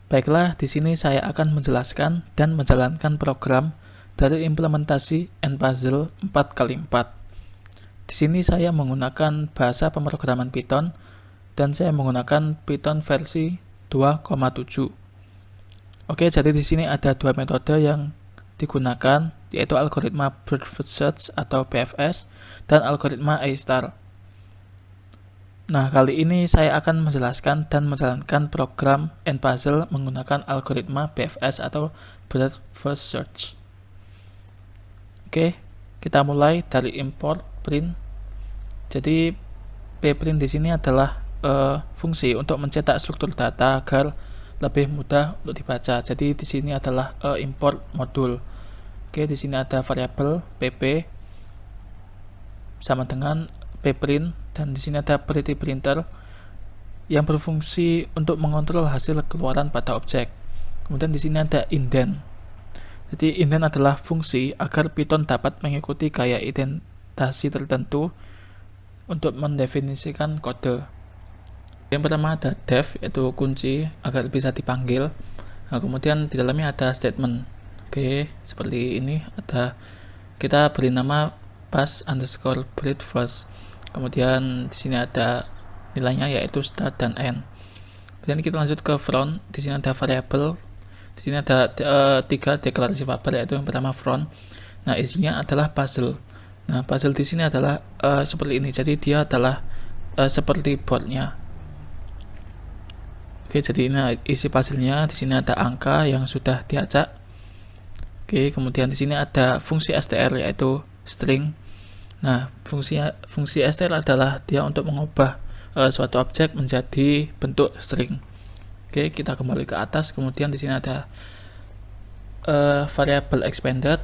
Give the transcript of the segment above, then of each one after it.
Baiklah, di sini saya akan menjelaskan dan menjalankan program dari implementasi nPuzzle 4x4. Di sini saya menggunakan bahasa pemrograman Python dan saya menggunakan Python versi 2,7. Oke, jadi di sini ada dua metode yang digunakan, yaitu algoritma Bird First Search atau BFS dan algoritma A*. Nah, kali ini saya akan menjelaskan dan menjalankan program nPuzzle menggunakan algoritma BFS atau Bird First Search. Oke, kita mulai dari import print. Jadi pprint di sini adalah fungsi untuk mencetak struktur data agar lebih mudah untuk dibaca. Jadi di sini adalah import modul. Oke, di sini ada variabel pp sama dengan pprint, dan di sini ada pretty printer yang berfungsi untuk mengontrol hasil keluaran pada objek. Kemudian di sini ada indent. Jadi indent adalah fungsi agar Python dapat mengikuti gaya indentasi tertentu untuk mendefinisikan kode. Yang pertama ada def, yaitu kunci agar bisa dipanggil. Nah, kemudian di dalamnya ada statement. Oke, seperti ini. Kita beri nama pass underscore breadth first. Kemudian di sini ada nilainya, yaitu start dan end. Kemudian kita lanjut ke front. Di sini ada variabel. Di sini ada 3 deklarasi variabel, yaitu yang pertama front. Nah, isinya adalah puzzle. Nah, puzzle di sini adalah seperti ini. Jadi dia adalah seperti boardnya. Oke, jadi ini isi puzzle-nya. Di sini ada angka yang sudah diacak. Oke, kemudian di sini ada fungsi str, yaitu string. Nah, fungsi str adalah dia untuk mengubah suatu objek menjadi bentuk string. Oke, kita kembali ke atas. Kemudian di sini ada variable expanded.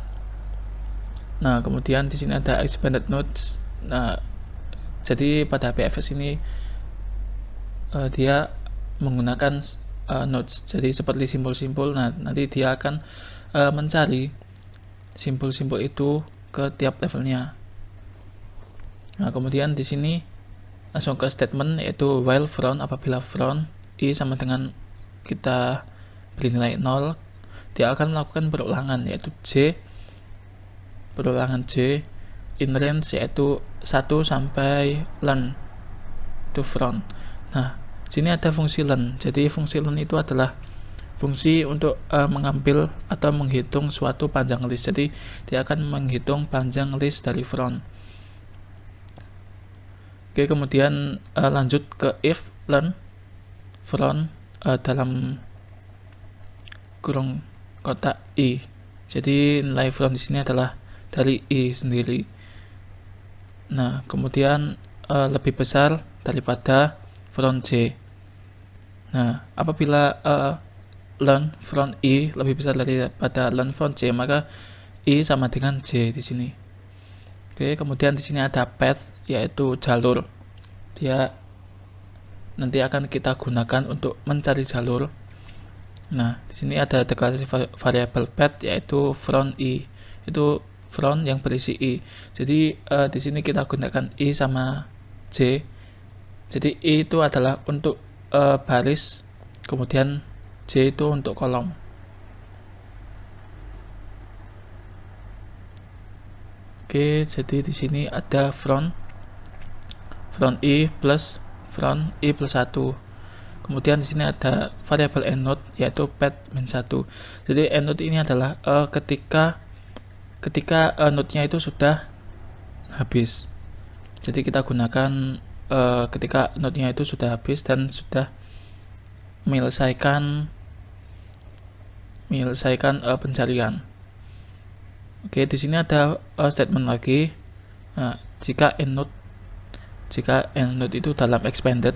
Nah, kemudian di sini ada expanded nodes. Nah, jadi pada BFS ini dia menggunakan nodes. Jadi seperti simbol-simbol. Nah, nanti dia akan mencari simbol-simbol itu ke tiap levelnya. Nah, kemudian di sini langsung ke statement, yaitu while front. Apabila front i sama dengan kita beri nilai 0, dia akan melakukan perulangan, yaitu perulangan J in range, yaitu 1 sampai learn to front. Nah, sini ada fungsi learn. Jadi fungsi learn itu adalah fungsi untuk mengambil atau menghitung suatu panjang list. Jadi dia akan menghitung panjang list dari front. Oke, kemudian lanjut ke if learn front dalam kurung kotak i. Jadi nilai front di sini adalah dari i sendiri. Nah, kemudian lebih besar daripada front j. Nah, apabila learn front i lebih besar daripada learn front j, maka i sama dengan j di sini. Oke, kemudian di sini ada path, yaitu jalur. Dia nanti akan kita gunakan untuk mencari jalur. Nah, di sini ada deklarasi variabel path, yaitu front i. Itu front yang berisi i. Jadi di sini kita gunakan i sama j. Jadi i itu adalah untuk baris, kemudian j itu untuk kolom. Oke, jadi di sini ada front i plus front i plus 1. Kemudian di sini ada variabel endNote, yaitu path min 1. Jadi endNote ini adalah ketika node-nya itu sudah habis. Jadi kita gunakan ketika node-nya itu sudah habis dan sudah menyelesaikan pencarian. Oke, di sini ada statement lagi. Nah, jika endNote itu dalam expanded,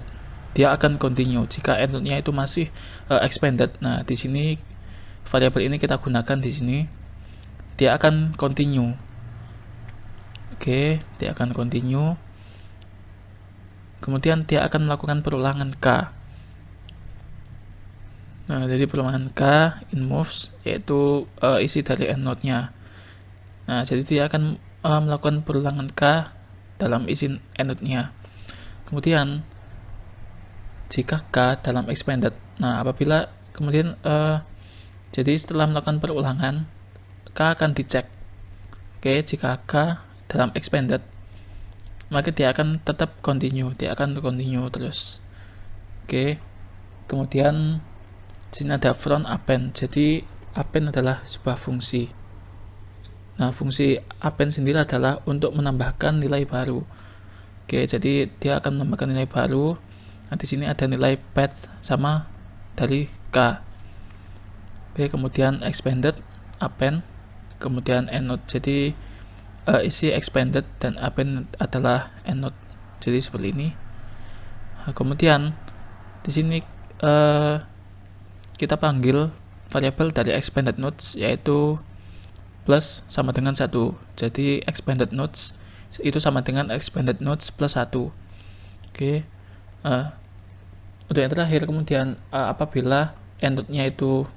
dia akan continue. Jika endNote-nya itu masih expanded, nah di sini variabel ini kita gunakan di sini. Dia akan continue. Oke, dia akan continue. Kemudian dia akan melakukan perulangan k. Nah, jadi perulangan k in moves, yaitu isi dari endNote-nya. Nah, jadi dia akan melakukan perulangan k dalam isi endNote-nya. Kemudian jika k dalam expanded, nah apabila Kemudian jadi setelah melakukan perulangan, K akan dicek. Oke, jika K dalam expanded, maka dia akan tetap continue, terus. Oke, kemudian di sini ada front append. Jadi append adalah sebuah fungsi. Nah, fungsi append sendiri adalah untuk menambahkan nilai baru. Oke, jadi dia akan menambahkan nilai baru. Nah, di sini ada nilai path sama dari K. Oke, kemudian expanded, append, kemudian endnote. Jadi isi expanded dan append adalah endnote. Jadi seperti ini. Nah, kemudian di sini kita panggil variabel dari expanded nodes, yaitu plus sama dengan 1. Jadi expanded nodes itu sama dengan expanded nodes plus 1. Oke. Untuk yang terakhir, kemudian apabila endnote-nya itu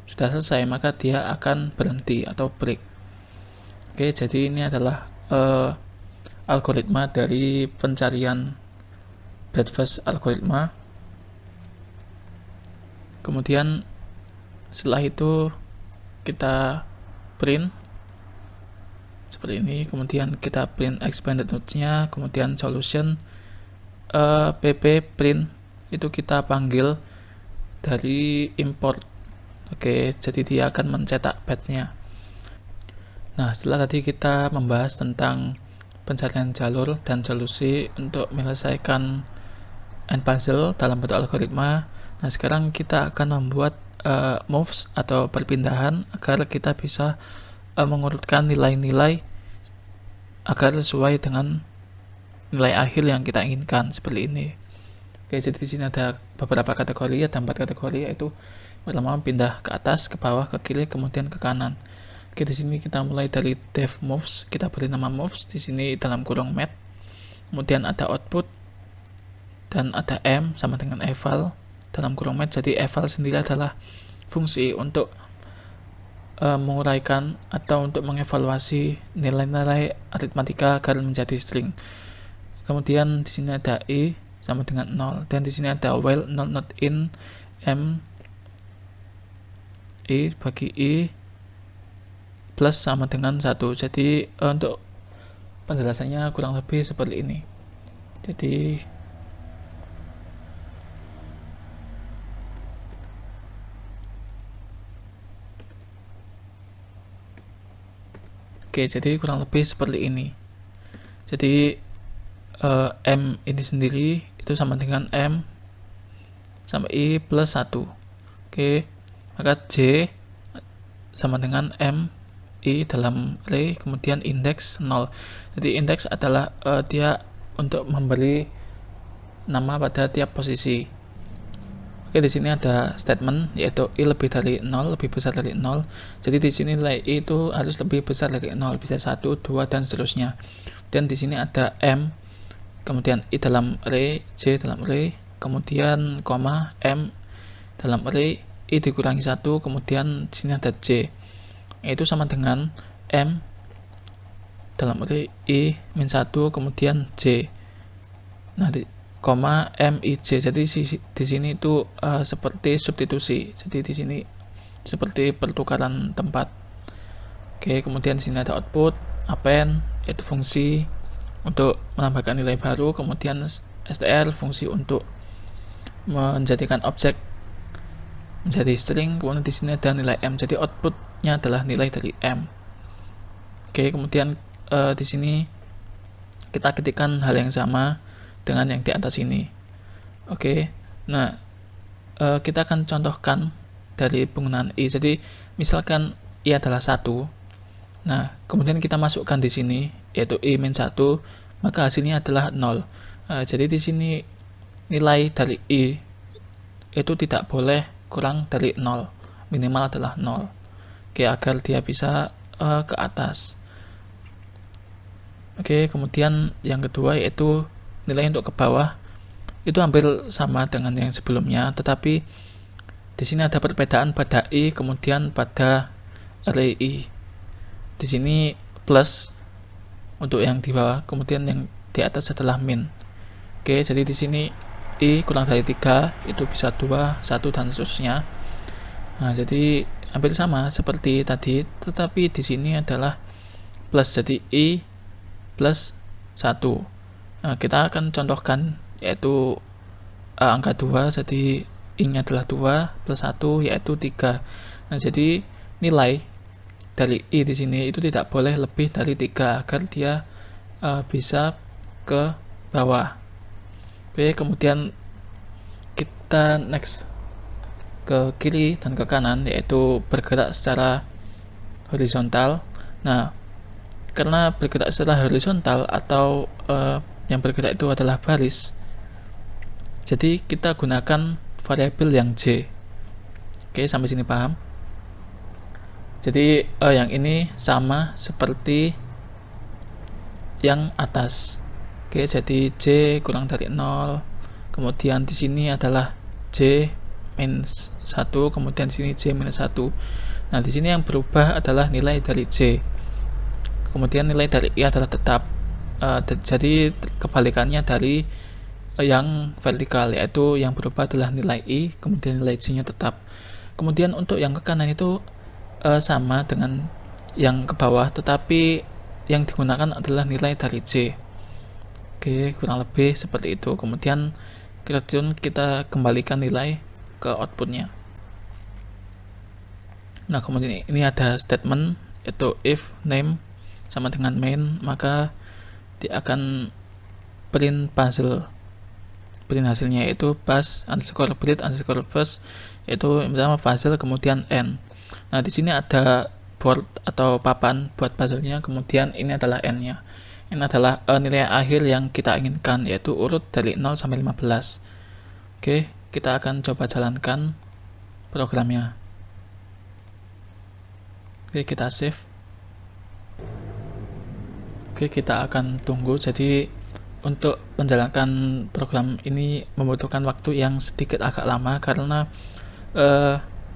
sudah selesai, maka dia akan berhenti atau break. Oke, jadi ini adalah algoritma dari pencarian breadth-first algoritma. Kemudian setelah itu kita print seperti ini, kemudian kita print expanded nodes-nya, kemudian solution pp print itu kita panggil dari import. Oke, jadi dia akan mencetak path-nya. Nah, setelah tadi kita membahas tentang pencarian jalur dan solusi untuk menyelesaikan end puzzle dalam bentuk algoritma, nah sekarang kita akan membuat moves atau perpindahan agar kita bisa mengurutkan nilai-nilai agar sesuai dengan nilai akhir yang kita inginkan, seperti ini. Oke, jadi di sini ada beberapa kategori, ada 4 kategori, yaitu pertama pindah ke atas, ke bawah, ke kiri, kemudian ke kanan. Oke, di sini kita mulai dari def moves, kita beri nama moves di sini dalam kurung math. Kemudian ada output dan ada m sama dengan eval dalam kurung math. Jadi eval sendiri adalah fungsi untuk menguraikan atau untuk mengevaluasi nilai-nilai aritmatika agar menjadi string. Kemudian di sini ada i sama dengan 0, dan di sini ada while not in m i bagi i plus sama dengan 1. Jadi untuk penjelasannya kurang lebih seperti ini. Jadi jadi kurang lebih seperti ini. Jadi m ini sendiri itu sama dengan m sama i plus 1. Oke, maka j sama dengan m i dalam array, kemudian indeks 0. Jadi indeks adalah dia untuk memberi nama pada tiap posisi. Oke, di sini ada statement yaitu i lebih dari 0, lebih besar dari 0. Jadi di sini nilai i itu harus lebih besar dari 0, bisa 1, 2 dan seterusnya. Dan di sini ada m, kemudian i dalam array, j dalam array, kemudian koma m dalam array, i dikurangi 1, kemudian di sini ada j. Itu sama dengan m dalam array i min 1, kemudian j. Nah, koma m i j. Jadi di sini itu seperti substitusi. Jadi di sini seperti pertukaran tempat. Oke, kemudian di sini ada output, append yaitu fungsi untuk menambahkan nilai baru, kemudian str fungsi untuk menjadikan objek menjadi string, kemudian di sini ada nilai m. Jadi outputnya adalah nilai dari m. Oke, kemudian di sini kita ketikkan hal yang sama dengan yang di atas ini. Oke, nah kita akan contohkan dari penggunaan i. Jadi misalkan i adalah 1, nah kemudian kita masukkan di sini yaitu i min 1, maka hasilnya adalah 0. Jadi di sini nilai dari i itu tidak boleh kurang dari 0, minimal adalah 0. Oke, agar dia bisa ke atas. Oke, kemudian yang kedua yaitu nilai untuk ke bawah itu hampir sama dengan yang sebelumnya, tetapi di sini ada perbedaan pada i kemudian pada array i. Di sini plus untuk yang di bawah, kemudian yang di atas adalah min. Oke, jadi di sini i kurang dari 3 itu bisa 2, 1 dan seterusnya. Nah, jadi hampir sama seperti tadi, tetapi di sini adalah plus, jadi I plus 1. Nah, kita akan contohkan yaitu angka 2, jadi I-nya adalah 2 plus 1 yaitu 3. Nah, jadi nilai dari I di sini itu tidak boleh lebih dari 3 agar dia bisa ke bawah. Oke, kemudian kita next ke kiri dan ke kanan, yaitu bergerak secara horizontal. Nah, karena bergerak secara horizontal atau yang bergerak itu adalah baris, jadi kita gunakan variabel yang J. Oke, sampai sini paham? Jadi yang ini sama seperti yang atas. Oke, jadi J kurang dari 0. Kemudian di sini adalah J minus 1, kemudian di sini J minus 1. Nah, di sini yang berubah adalah nilai dari J. Kemudian nilai dari I adalah tetap. Jadi kebalikannya dari yang vertikal, yaitu yang berubah adalah nilai I, kemudian nilai J-nya tetap. Kemudian untuk yang ke kanan itu sama dengan yang ke bawah, tetapi yang digunakan adalah nilai dari J. Oke, kurang lebih seperti itu. Kemudian kita kembalikan nilai ke outputnya. Nah, kemudian ini ada statement, yaitu if name sama dengan main, maka dia akan print puzzle. Print hasilnya yaitu bus underscore bread underscore first, yaitu yang pertama puzzle, kemudian n. Nah, di sini ada board atau papan buat puzzle-nya, kemudian ini adalah n-nya. Ini adalah nilai akhir yang kita inginkan, yaitu urut dari 0 sampai 15. Oke, kita akan coba jalankan programnya. Oke, kita save. Oke, kita akan tunggu. Jadi untuk menjalankan program ini membutuhkan waktu yang sedikit agak lama, karena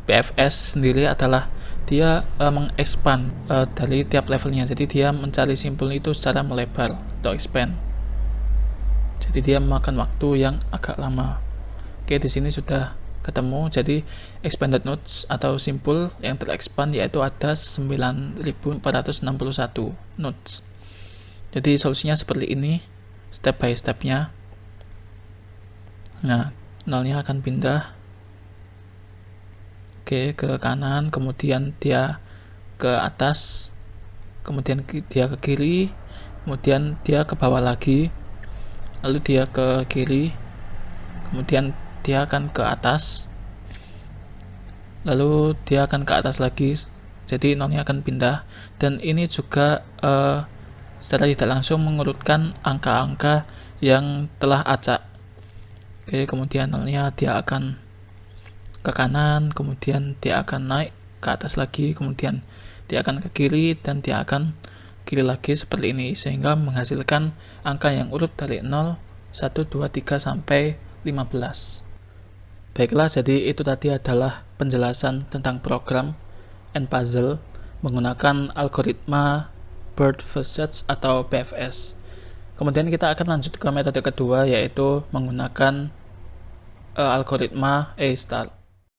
BFS sendiri adalah dia mengexpand dari tiap levelnya. Jadi dia mencari simpul itu secara melebar atau expand. Jadi dia memakan waktu yang agak lama. Oke, di sini sudah ketemu. Jadi expanded nodes atau simpul yang terexpand yaitu ada 9461 nodes. Jadi solusinya seperti ini, step by stepnya. Nah, nolnya akan pindah ke kanan, kemudian dia ke atas, kemudian dia ke kiri, kemudian dia ke bawah lagi, lalu dia ke kiri, kemudian dia akan ke atas, lalu dia akan ke atas lagi. Jadi nolnya akan pindah, dan ini juga secara tidak langsung mengurutkan angka-angka yang telah acak. Oke, kemudian nolnya dia akan ke kanan, kemudian dia akan naik ke atas lagi, kemudian dia akan ke kiri, dan dia akan kiri lagi seperti ini, sehingga menghasilkan angka yang urut dari 0, 1, 2, 3 sampai 15. Baiklah, jadi itu tadi adalah penjelasan tentang program nPuzzle menggunakan algoritma Bird First Search atau BFS. Kemudian kita akan lanjut ke metode kedua, yaitu menggunakan algoritma A-star.